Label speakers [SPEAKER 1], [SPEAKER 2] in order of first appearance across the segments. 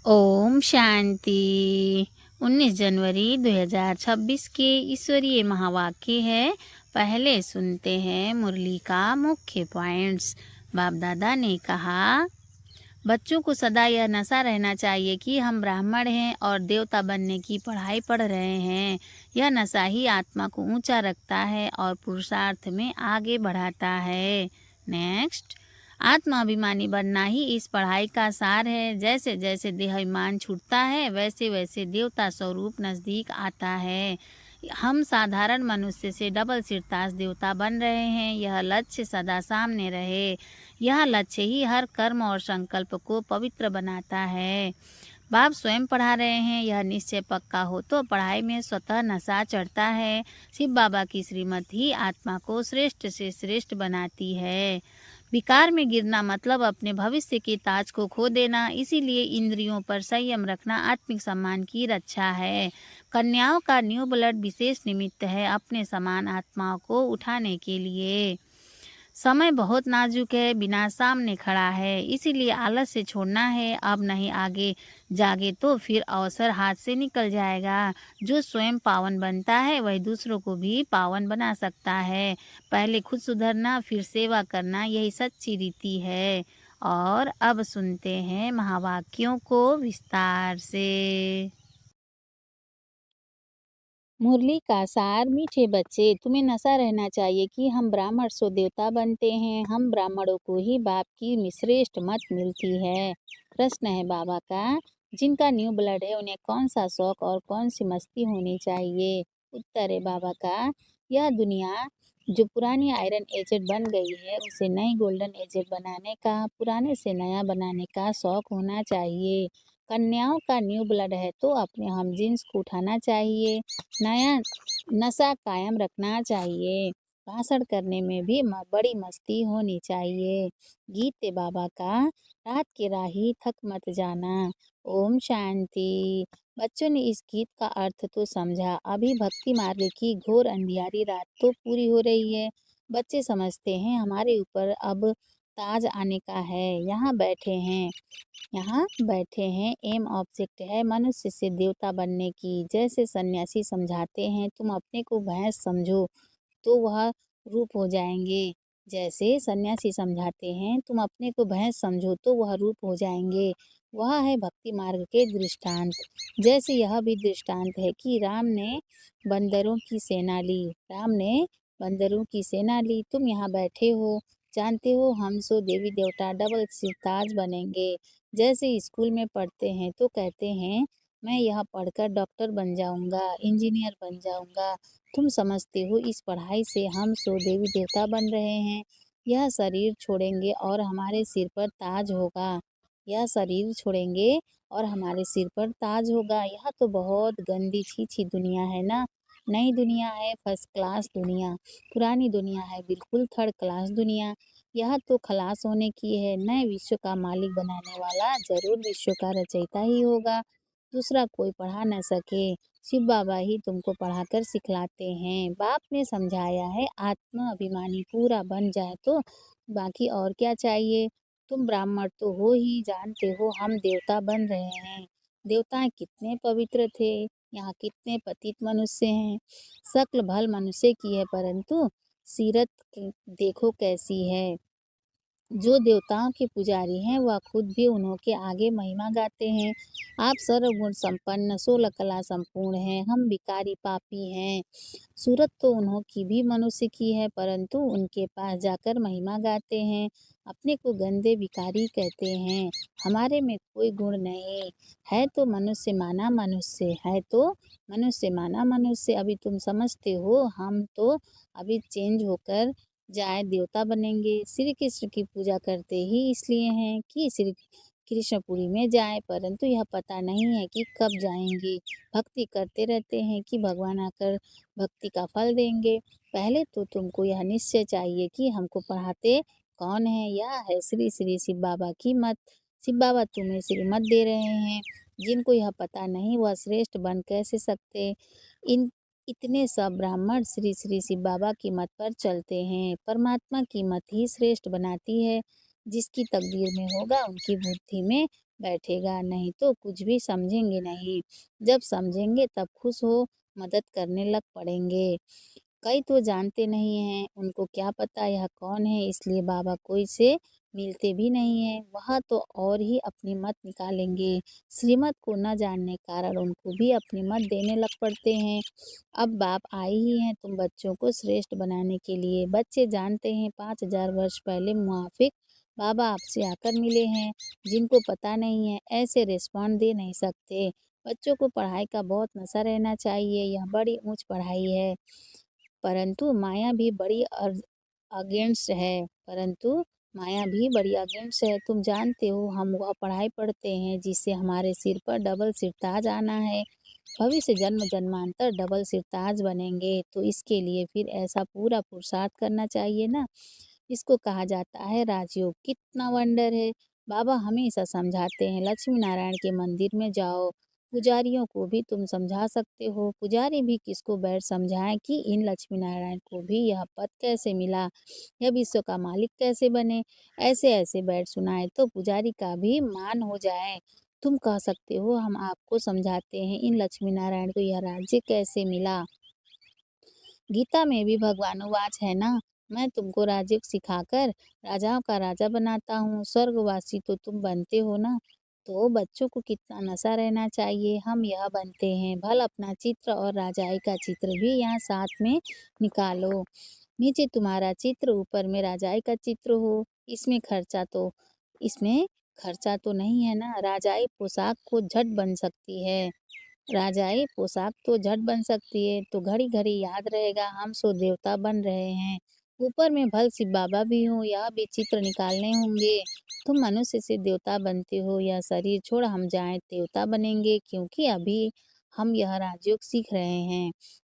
[SPEAKER 1] ओम शांति। 19 जनवरी 2026 के ईश्वरीय महावाक्य है। पहले सुनते हैं मुरली का मुख्य पॉइंट्स। बाप दादा ने कहा, बच्चों को सदा यह नशा रहना चाहिए कि हम ब्राह्मण हैं और देवता बनने की पढ़ाई पढ़ रहे हैं। यह नशा ही आत्मा को ऊंचा रखता है और पुरुषार्थ में आगे बढ़ाता है। नेक्स्ट, आत्माभिमानी बनना ही इस पढ़ाई का सार है। जैसे जैसे देहाभिमान छूटता है वैसे वैसे देवता स्वरूप नज़दीक आता है। हम साधारण मनुष्य से डबल सिरताज देवता बन रहे हैं। यह लक्ष्य सदा सामने रहे। यह लक्ष्य ही हर कर्म और संकल्प को पवित्र बनाता है। बाप स्वयं पढ़ा रहे हैं, यह निश्चय पक्का हो तो पढ़ाई में स्वतः नशा चढ़ता है। शिव बाबा की श्रीमत ही आत्मा को श्रेष्ठ से श्रेष्ठ बनाती है। विकार में गिरना मतलब अपने भविष्य के ताज को खो देना। इसीलिए इंद्रियों पर संयम रखना आत्मिक सम्मान की रक्षा है। कन्याओं का न्यू ब्लड विशेष निमित्त है अपने समान आत्माओं को उठाने के लिए। समय बहुत नाजुक है, बिना सामने खड़ा है, इसीलिए आलस से छोड़ना है। अब नहीं आगे जागे तो फिर अवसर हाथ से निकल जाएगा। जो स्वयं पावन बनता है वही दूसरों को भी पावन बना सकता है। पहले खुद सुधरना फिर सेवा करना, यही सच्ची रीति है। और अब सुनते हैं महावाक्यों को विस्तार से। मुरली का सार। मीठे बच्चे, तुम्हें नशा रहना चाहिए कि हम ब्राह्मण सो देवता बनते हैं। हम ब्राह्मणों को ही बाप की श्रेष्ठ मत मिलती है। प्रश्न है बाबा का, जिनका न्यू ब्लड है उन्हें कौन सा शौक और कौन सी मस्ती होनी चाहिए? उत्तर है बाबा का, यह दुनिया जो पुरानी आयरन एजेड बन गई है उसे नई गोल्डन एजेड बनाने का, पुराने से नया बनाने का शौक होना चाहिए। कन्याओं का न्यू ब्लड है तो अपने हम जिन्स को उठाना चाहिए। नया नशा कायम रखना चाहिए। भाषण करने में भी बड़ी मस्ती होनी चाहिए। गीत है बाबा का, रात के राही थक मत जाना। ओम शांति। बच्चों ने इस गीत का अर्थ तो समझा। अभी भक्ति मार्ग की घोर अंधियारी रात तो पूरी हो रही है। बच्चे समझते हैं हमारे ऊपर अब ताज आने का है। यहाँ बैठे हैं एम ऑब्जेक्ट है मनुष्य से देवता बनने की। जैसे सन्यासी समझाते हैं तुम अपने को भैंस समझो तो वह रूप हो जाएंगे। जैसे सन्यासी समझाते हैं तुम अपने को भैंस समझो तो वह रूप हो जाएंगे। वह है भक्ति मार्ग के दृष्टांत। जैसे यह भी दृष्टांत है कि राम ने बंदरों की सेना ली। तुम यहाँ बैठे हो, जानते हो हम सो देवी देवता डबल सिरताज बनेंगे। जैसे स्कूल में पढ़ते हैं तो कहते हैं मैं यह पढ़कर डॉक्टर बन जाऊंगा, इंजीनियर बन जाऊंगा। तुम समझते हो इस पढ़ाई से हम सो देवी देवता बन रहे हैं। यह शरीर छोड़ेंगे और हमारे सिर पर ताज होगा। यह शरीर छोड़ेंगे और हमारे सिर पर ताज होगा। यह तो बहुत गंदी छी दुनिया है ना। नई दुनिया है फर्स्ट क्लास दुनिया, पुरानी दुनिया है बिल्कुल थर्ड क्लास दुनिया। यह तो खलास होने की है। नए विश्व का मालिक बनाने वाला जरूर विश्व का रचयिता ही होगा। दूसरा कोई पढ़ा न सके, शिव बाबा ही तुमको पढ़ाकर सिखलाते हैं। बाप ने समझाया है आत्मा अभिमानी पूरा बन जाए तो बाकी और क्या चाहिए। तुम ब्राह्मण तो हो ही, जानते हो हम देवता बन रहे हैं। देवताएं कितने पवित्र थे, यहाँ कितने पतित मनुष्य हैं। शक्ल भल मनुष्य की है परंतु सीरत देखो कैसी है। जो देवताओं के पुजारी हैं वह खुद भी उन्हों के आगे महिमा गाते हैं। आप सर्वगुण संपन्न 16 कला संपूर्ण हैं, हम विकारी पापी हैं। सूरत तो उन्हों की भी मनुष्य की है परंतु उनके पास जाकर महिमा गाते हैं। अपने को गंदे विकारी कहते हैं। हमारे में कोई गुण नहीं है तो मनुष्य माना मनुष्य है तो मनुष्य माना मनुष्य। अभी तुम समझते हो हम तो अभी चेंज होकर जाए देवता बनेंगे। श्री कृष्ण की पूजा करते ही इसलिए हैं कि श्री कृष्णपुरी में जाए, परंतु यह पता नहीं है कि कब जाएंगे। भक्ति करते रहते हैं कि भगवान आकर भक्ति का फल देंगे। पहले तो तुमको यह निश्चय चाहिए कि हमको पढ़ाते कौन है। यह है श्री श्री शिव बाबा की मत। शिव बाबा तुम्हें श्रीमत दे रहे हैं। जिनको यह पता नहीं वह श्रेष्ठ बन कैसे सकते। इन इतने सब ब्राह्मण श्री श्री शिव बाबा की मत पर चलते हैं। परमात्मा की मत ही श्रेष्ठ बनाती है। जिसकी तकदीर में होगा उनकी बुद्धि में बैठेगा, नहीं तो कुछ भी समझेंगे नहीं। जब समझेंगे तब खुश हो मदद करने लग पड़ेंगे। कई तो जानते नहीं हैं, उनको क्या पता यह कौन है, इसलिए बाबा कोई से मिलते भी नहीं हैं। वह तो और ही अपनी मत निकालेंगे। श्रीमत को न जानने कारण उनको भी अपनी मत देने लग पड़ते हैं। अब बाप आए ही हैं तुम बच्चों को श्रेष्ठ बनाने के लिए। बच्चे जानते हैं 5000 वर्ष पहले मुआफिक बाबा आपसे आकर मिले हैं। जिनको पता नहीं है ऐसे रिस्पॉन्ड दे नहीं सकते। बच्चों को पढ़ाई का बहुत नशा रहना चाहिए, यह बड़ी ऊंच पढ़ाई है। परंतु माया भी बड़ी अगेंस्ट है परंतु माया भी बड़ी अगेंस्ट है। तुम जानते हो हम वह पढ़ाई पढ़ते हैं जिससे हमारे सिर पर डबल सिरताज आना है। भविष्य जन्म जन्मांतर डबल सिरताज बनेंगे तो इसके लिए फिर ऐसा पूरा पुरुषार्थ करना चाहिए ना। इसको कहा जाता है राजयोग। कितना वंडर है। बाबा हमेशा समझाते हैं लक्ष्मी नारायण के मंदिर में जाओ। पुजारियों को भी तुम समझा सकते हो। पुजारी भी किसको बैठ समझाएं कि इन लक्ष्मी नारायण को भी यह पद कैसे मिला, यह विश्व का मालिक कैसे बने। ऐसे ऐसे बैठ सुनाए तो पुजारी का भी मान हो जाए। तुम कह सकते हो हम आपको समझाते हैं इन लक्ष्मी नारायण को यह राज्य कैसे मिला। गीता में भी भगवानुवाच है ना, मैं तुमको राजयोग सिखाकर राजाओं का राजा बनाता हूँ, स्वर्गवासी तो तुम बनते हो ना। तो बच्चों को कितना नशा रहना चाहिए, हम यह बनते हैं। भल अपना चित्र और राजाई का चित्र भी यहाँ साथ में निकालो। नीचे तुम्हारा चित्र, ऊपर में राजाई का चित्र हो। इसमें खर्चा तो नहीं है ना। राजाई पोशाक को झट बन सकती है। राजाई पोशाक तो झट बन सकती है तो घड़ी घड़ी याद रहेगा हम सो देवता बन रहे हैं। ऊपर में भल शिव बाबा भी हो, यह भी चित्र निकालने होंगे। तुम मनुष्य से देवता बनते हो, यह शरीर छोड़ हम जाएं देवता बनेंगे क्योंकि अभी हम यह राजयोग सीख रहे हैं।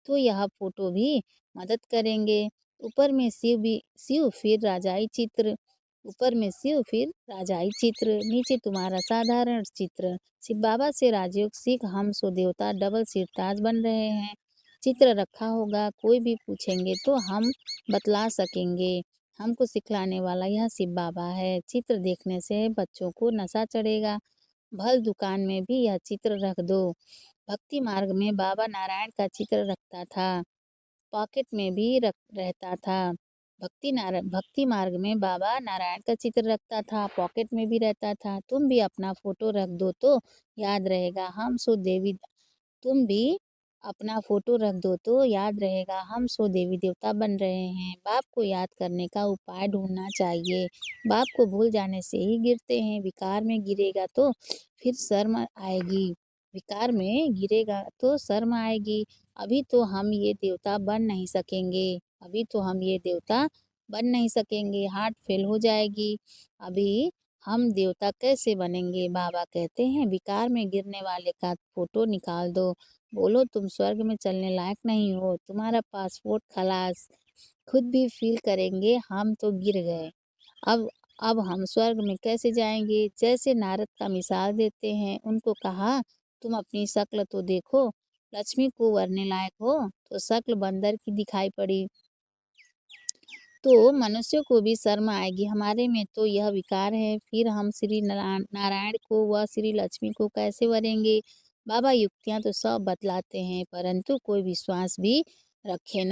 [SPEAKER 1] तो यह फोटो भी मदद करेंगे। ऊपर में शिव फिर राजाई चित्र, ऊपर में शिव फिर राजाई चित्र, नीचे तुम्हारा साधारण चित्र। शिव बाबा से राजयोग सीख हम सो देवता डबल सिरताज बन रहे हैं। चित्र रखा होगा, कोई भी पूछेंगे तो हम बतला सकेंगे। हमको सिखलाने वाला यह शिव बाबा है। चित्र देखने से बच्चों को नशा चढ़ेगा। भल दुकान में भी यह चित्र रख दो। भक्ति मार्ग में बाबा नारायण का चित्र रखता था, पॉकेट में भी रख रहता था। भक्ति मार्ग में बाबा नारायण का चित्र रखता था, पॉकेट में भी रहता था। तुम भी अपना फोटो रख दो तो याद रहेगा हम सो देवी तुम भी अपना फोटो रख दो तो याद रहेगा हम सो देवी देवता बन रहे हैं। बाप को याद करने का उपाय ढूंढना चाहिए। बाप को भूल जाने से ही गिरते हैं। विकार में गिरेगा तो फिर शर्म आएगी। विकार में गिरेगा तो शर्म आएगी। अभी तो हम ये देवता बन नहीं सकेंगे। अभी तो हम ये देवता बन नहीं सकेंगे, हार्ट फेल हो जाएगी। अभी हम देवता कैसे बनेंगे। बाबा कहते हैं विकार में गिरने वाले का फोटो निकाल दो। बोलो तुम स्वर्ग में चलने लायक नहीं हो, तुम्हारा पासपोर्ट खलास। खुद भी फील करेंगे हम तो गिर गए। अब अब हम स्वर्ग में कैसे जाएंगे। जैसे नारद का मिसाल देते हैं, उनको कहा तुम अपनी शक्ल तो देखो, लक्ष्मी को वरने लायक हो तो शक्ल बंदर की दिखाई पड़ी तो मनुष्यों को भी शर्म आएगी। हमारे में तो यह विकार है, फिर हम श्री नारायण को व श्री लक्ष्मी को कैसे वरेंगे। बाबा युक्तियां तो सब बतलाते हैं परंतु कोई विश्वास भी रखे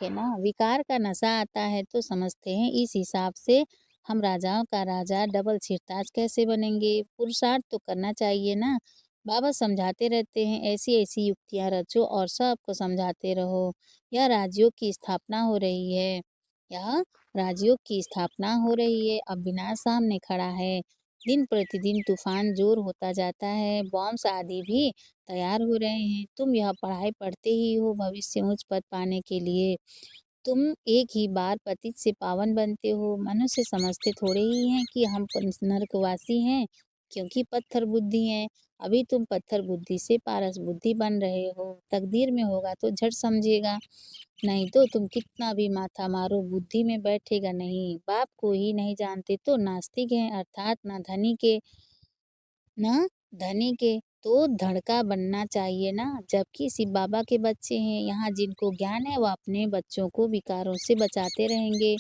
[SPEAKER 1] ना। विकार का नशा आता है तो समझते हैं इस हिसाब से हम राजाओं का राजा डबल सिरताज कैसे बनेंगे। पुरुषार्थ तो करना चाहिए ना। बाबा समझाते रहते हैं ऐसी ऐसी युक्तियां रचो और सबको समझाते रहो। यह राजयोग की स्थापना हो रही है। यह राजयोग की स्थापना हो रही है। अब विनाश सामने खड़ा है। दिन प्रतिदिन तूफान जोर होता जाता है। बॉम्ब्स आदि भी तैयार हो रहे हैं। तुम यह पढ़ाई पढ़ते ही हो भविष्य उच्च पद पाने के लिए। तुम एक ही बार पतित से पावन बनते हो। मनुष्य समझते थोड़े ही हैं कि हम नरकवासी हैं क्योंकि पत्थर बुद्धि हैं। अभी तुम पत्थर बुद्धि से पारस बुद्धि बन रहे हो। तकदीर में होगा तो झट समझेगा, नहीं तो तुम कितना भी माथा मारो बुद्धि में बैठेगा नहीं। बाप को ही नहीं जानते तो नास्तिक हैं, अर्थात न धनी के। तो धड़का बनना चाहिए ना। जबकि शिव बाबा के बच्चे हैं यहाँ जिनको ज्ञान है वह अपने बच्चों को विकारों से बचाते रहेंगे।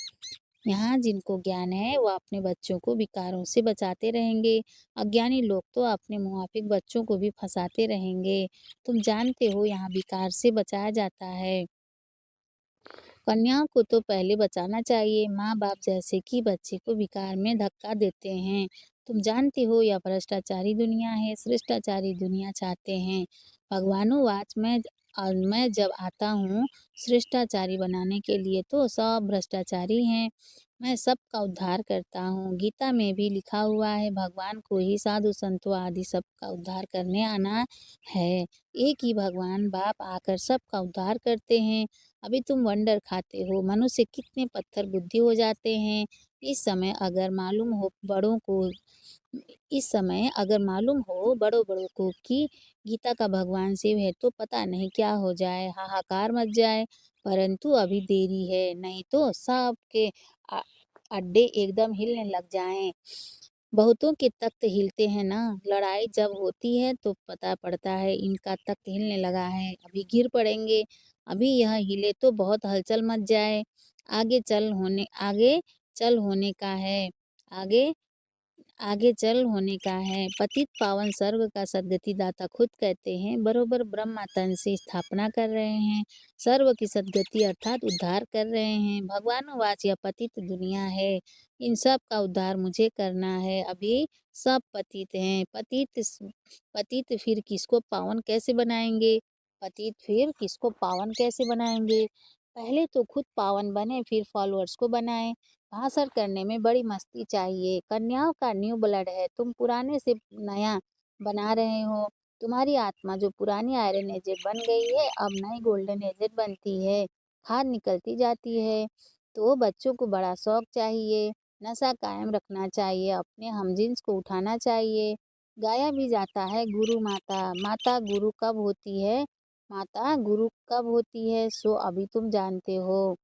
[SPEAKER 1] यहाँ जिनको ज्ञान है वो अपने बच्चों को विकारों से बचाते रहेंगे। अज्ञानी लोग तो अपने मुनाफिक बच्चों को भी फंसाते रहेंगे। तुम जानते हो यहाँ विकार से बचाया जाता है। कन्याओं को तो पहले बचाना चाहिए, माँ-बाप जैसे कि बच्चे को विकार में धक्का देते हैं। तुम जानते हो यह भ्रष्टाचारी दुनिया है, शिष्टाचारी दुनिया चाहते हैं। भगवानुवाच मैं जब आता हूँ शिष्टाचारी बनाने के लिए तो सब भ्रष्टाचारी हैं। मैं सबका उद्धार करता हूँ। गीता में भी लिखा हुआ है भगवान को ही साधु संतों आदि सबका उद्धार करने आना है। एक ही भगवान बाप आकर सबका उद्धार करते हैं। अभी तुम वंडर खाते हो, मनुष्य कितने पत्थर बुद्धि हो जाते हैं। इस समय अगर मालूम हो बड़ों को इस समय अगर मालूम हो बड़ों-बड़ों को कि गीता का भगवान शिव है तो पता नहीं क्या हो जाए, हाहाकार मच जाए। परंतु अभी देरी है, नहीं तो सबके अ, अड्डे एकदम हिलने लग जाएँ। बहुतों के तख्त हिलते हैं ना, लड़ाई जब होती है तो पता पड़ता है इनका तख्त हिलने लगा है, अभी गिर पड़ेंगे। अभी यह हिले तो बहुत हलचल मच जाए। आगे चल होने का है। आगे आगे चल होने का है। पतित पावन स्वर्ग का सद्गति दाता खुद कहते हैं, बरोबर ब्रह्मा तन से स्थापना कर रहे हैं। सर्व की सद्गति अर्थात उद्धार कर रहे हैं। भगवानुवाच यह पतित दुनिया है, इन सब का उद्धार मुझे करना है। अभी सब पतित हैं। पतित फिर किसको पावन कैसे बनाएंगे? पतित फिर किसको पावन कैसे बनाएंगे? पहले तो खुद पावन बने फिर फॉलोअर्स को बनाएं। भाषण करने में बड़ी मस्ती चाहिए। कन्याओं का न्यू ब्लड है, तुम पुराने से नया बना रहे हो। तुम्हारी आत्मा जो पुरानी आयरन एजेड बन गई है, अब नई गोल्डन एजेड बनती है। खाद निकलती जाती है। तो बच्चों को बड़ा शौक चाहिए, नशा कायम रखना चाहिए, अपने हमजिन्स को उठाना चाहिए। गाया भी जाता है गुरु माता, माता गुरु कब होती है? माता गुरु कब होती है? सो अभी तुम जानते हो।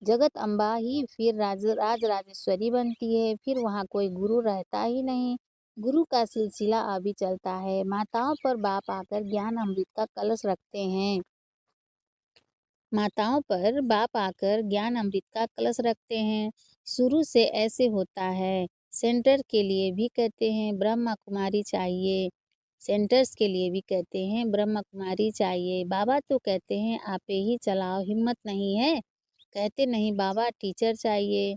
[SPEAKER 1] जगत अम्बा ही फिर राजराजेश्वरी बनती है, फिर वहाँ कोई गुरु रहता ही नहीं। गुरु का सिलसिला अभी चलता है। माताओं पर बाप आकर ज्ञान अमृत का कलश रखते हैं। माताओं पर बाप आकर ज्ञान अमृत का कलश रखते हैं। शुरू से ऐसे होता है। सेंटर के लिए भी कहते हैं ब्रह्मा कुमारी चाहिए। सेंटर्स के लिए भी कहते हैं ब्रह्मा कुमारी चाहिए। बाबा तो कहते हैं आपे ही चलाओ, हिम्मत नहीं है? कहते नहीं बाबा टीचर चाहिए।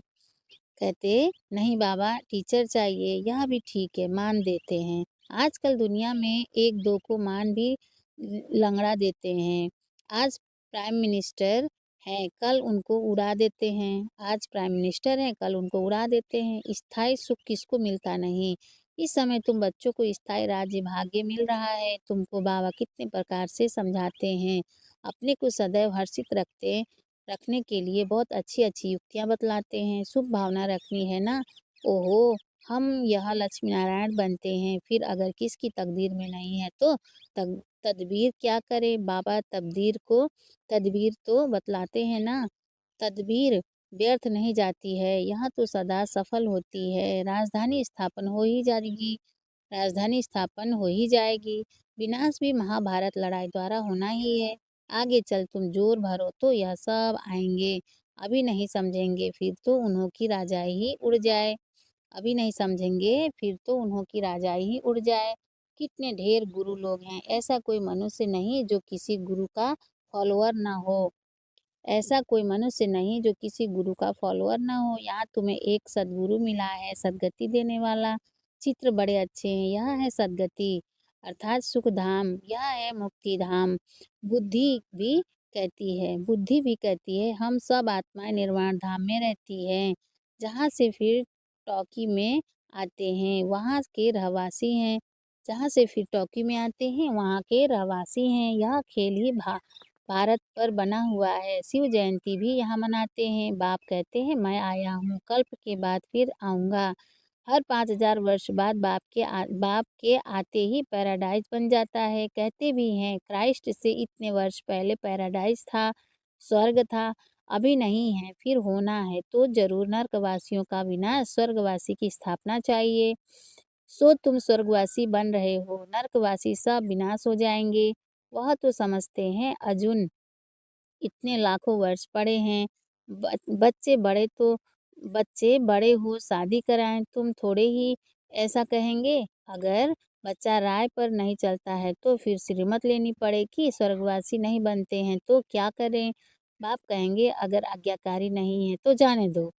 [SPEAKER 1] कहते नहीं बाबा टीचर चाहिए, यह भी ठीक है, मान देते हैं। आजकल दुनिया में एक दो को मान भी लंगड़ा देते हैं। आज प्राइम मिनिस्टर हैं, कल उनको उड़ा देते हैं। आज प्राइम मिनिस्टर हैं, कल उनको उड़ा देते हैं। स्थायी सुख किसको मिलता नहीं। इस समय तुम बच्चों को स्थायी राज्य भाग्य मिल रहा है। तुमको बाबा कितने प्रकार से समझाते हैं। अपने को सदैव हर्षित रखने के लिए बहुत अच्छी-अच्छी युक्तियाँ बतलाते हैं। शुभ भावना रखनी है ना? ओहो! हम यह लक्ष्मी नारायण बनते हैं, फिर अगर किसकी तकदीर में नहीं है तो तदबीर क्या करें? बाबा तदबीर तो बतलाते हैं ना। तदबीर व्यर्थ नहीं जाती है, यह तो सदा सफल होती है। राजधानी स्थापन हो ही जाएगी। विनाश भी महाभारत लड़ाई द्वारा होना ही है। आगे चल तुम जोर भरो तो यह सब आएंगे। अभी नहीं समझेंगे फिर तो उन्हों की राजाई ही उड़ जाए। अभी नहीं समझेंगे फिर तो उन्हों की राजाई ही उड़ जाए। कितने ढेर गुरु लोग हैं, ऐसा कोई मनुष्य नहीं जो किसी गुरु का फॉलोअर ना हो। ऐसा कोई मनुष्य नहीं जो किसी गुरु का फॉलोअर ना हो। यहाँ तुम्हें एक सद्गुरु मिला है, सद्गति देने वाला। चित्र बड़े अच्छे हैं। यह है सद्गति अर्थात सुख धाम, यह है मुक्ति धाम। बुद्धि भी कहती है हम सब आत्माएं निर्वाण धाम में रहती हैं, जहाँ से फिर टॉकी में आते हैं वहाँ के रहवासी हैं। जहाँ से फिर टॉकी में आते हैं वहाँ के रहवासी हैं। यह खेल ही भारत पर बना हुआ है। शिव जयंती भी यहाँ मनाते हैं। बाप कहते हैं मैं आया हूँ, कल्प के बाद फिर आऊँगा। हर 5000 वर्ष बाद बाप के आते ही पैराडाइज बन जाता है। कहते भी हैं क्राइस्ट से इतने वर्ष पहले पैराडाइज था, स्वर्ग था, अभी नहीं है, फिर होना है तो जरूर नर्कवासियों का विनाश, स्वर्गवासी की स्थापना चाहिए। सो तुम स्वर्गवासी बन रहे हो, नर्कवासी सब विनाश हो जाएंगे। वह तो समझते हैं अर्जुन इतने लाखों वर्ष पड़े हैं। बच्चे बड़े तो बच्चे बड़े हो शादी कराएँ, तुम थोड़े ही ऐसा कहेंगे? अगर बच्चा राय पर नहीं चलता है तो फिर श्रीमत लेनी पड़ेगी, स्वर्गवासी नहीं बनते हैं तो क्या करें? बाप कहेंगे अगर आज्ञाकारी नहीं है तो जाने दो।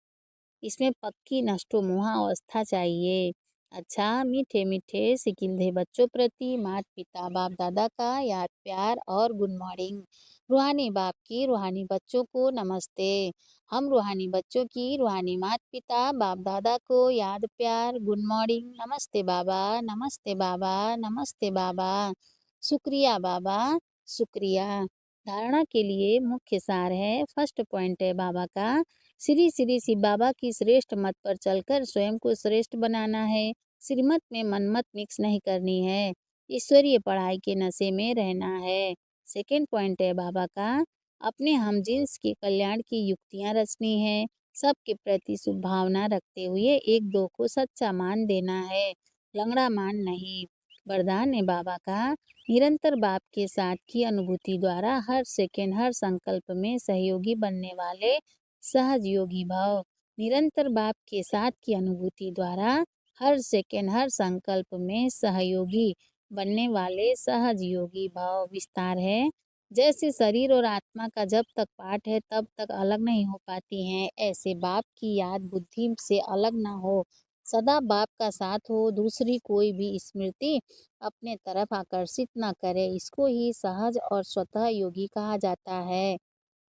[SPEAKER 1] इसमें पक्की नष्टोमुहा अवस्था चाहिए। अच्छा, मीठे-मीठे सिकिंधे बच्चों प्रति माता-पिता, बाप-दादा का याद प्यार और गुड मॉर्निंग। रूहानी बाप की रूहानी बच्चों को नमस्ते। हम रूहानी बच्चों की रूहानी माता-पिता, बाप-दादा को याद प्यार, गुड मॉर्निंग, नमस्ते बाबा, नमस्ते बाबा, नमस्ते बाबा, शुक्रिया बाबा, शुक्रिया। धारणा के लिए मुख्य सार है, फर्स्ट पॉइंट है बाबा का श्री श्री शिव बाबा की श्रेष्ठ मत पर चलकर स्वयं को श्रेष्ठ बनाना है। श्रीमत में मनमत मिक्स नहीं करनी है। ईश्वरीय पढ़ाई के नशे में रहना है। सेकेंड पॉइंट है बाबा का अपने हम जिन्स के कल्याण की युक्तियां रचनी है। सबके प्रति शुभ भावना रखते हुए एक दो को सच्चा मान देना है, लंगड़ा मान नहीं। वरदान है बाबा का निरंतर बाप के साथ की अनुभूति द्वारा हर सेकेंड हर संकल्प में सहयोगी बनने वाले सहज योगी भाव। निरंतर बाप के साथ की अनुभूति द्वारा हर सेकेंड हर संकल्प में सहयोगी बनने वाले सहज योगी भाव। विस्तार है जैसे शरीर और आत्मा का जब तक पाठ है तब तक अलग नहीं हो पाती हैं, ऐसे बाप की याद बुद्धि से अलग ना हो, सदा बाप का साथ हो, दूसरी कोई भी स्मृति अपने तरफ आकर्षित ना करे। इसको ही सहज और स्वतः योगी कहा जाता है।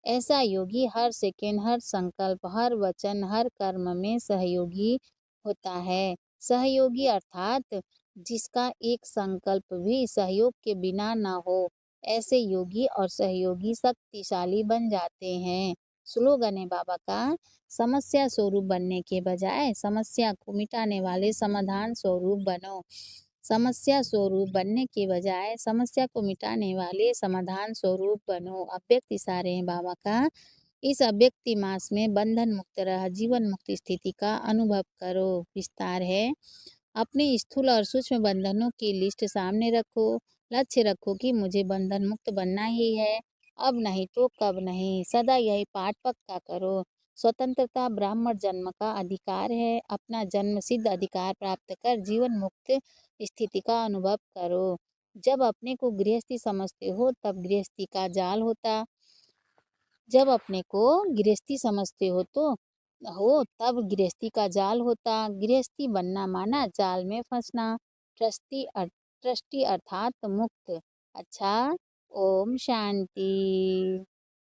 [SPEAKER 1] ऐसा योगी हर सेकंड, हर संकल्प, हर वचन, हर कर्म में सहयोगी होता है। सहयोगी अर्थात जिसका एक संकल्प भी सहयोग के बिना ना हो, ऐसे योगी और सहयोगी शक्तिशाली बन जाते हैं। स्लोगन है बाबा का समस्या स्वरूप बनने के बजाय समस्या को मिटाने वाले समाधान स्वरूप बनो। समस्या स्वरूप बनने के बजाय समस्या को मिटाने वाले समाधान स्वरूप बनो। अव्यक्त इशारे हैं बाबा का इस अव्यक्ति मास में बंधन मुक्त रह जीवन मुक्त स्थिति का अनुभव करो। विस्तार है अपने स्थूल और सूक्ष्म बंधनों की लिस्ट सामने रखो। लक्ष्य रखो कि मुझे बंधन मुक्त बनना ही है, अब नहीं तो कब नहीं। सदा यही पाठ पक्का करो। स्वतंत्रता ब्राह्मण जन्म का अधिकार है। अपना जन्म सिद्ध अधिकार प्राप्त कर जीवन मुक्त स्थिति का अनुभव करो। जब अपने को गृहस्थी समझते हो तब गृहस्थी का जाल होता, जब अपने को गृहस्थी समझते तब गृहस्थी का जाल होता। गृहस्थी बनना माना जाल में फंसना। ट्रस्टी अर्थात मुक्त। अच्छा, ओम शांति।